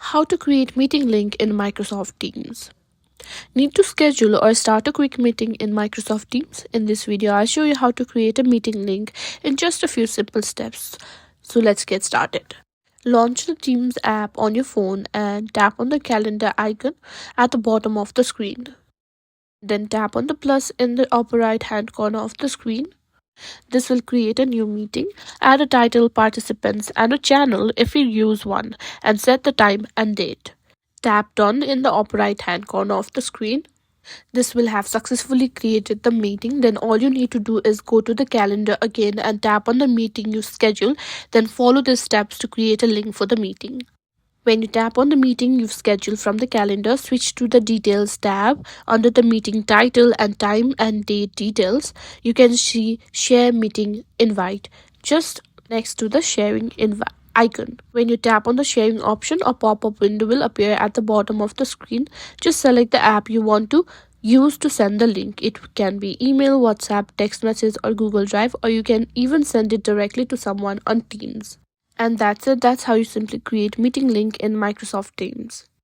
How to create meeting link in Microsoft Teams. Need to schedule or start a quick meeting in Microsoft Teams? In this video, I'll show you how to create a meeting link in just a few simple steps. So let's get started. Launch the Teams app on your phone and tap on the calendar icon at the bottom of the screen. Then tap on the plus in the upper right hand corner of the screen. This will create a new meeting. Add a title, participants, and a channel if you use one, and set the time and date. Tap done in the upper right hand corner of the screen. This will have successfully created the meeting. Then all you need to do is go to the calendar again and tap on the meeting you schedule. Then follow the steps to create a link for the meeting. When you tap on the meeting you've scheduled from the calendar, switch to the Details tab. Under the meeting title and time and date details, you can see Share Meeting Invite just next to the sharing invite icon. When you tap on the sharing option, a pop-up window will appear at the bottom of the screen. Just select the app you want to use to send the link. It can be email, WhatsApp, text message, or Google Drive, or you can even send it directly to someone on Teams. And that's it. That's how you simply create meeting link in Microsoft Teams.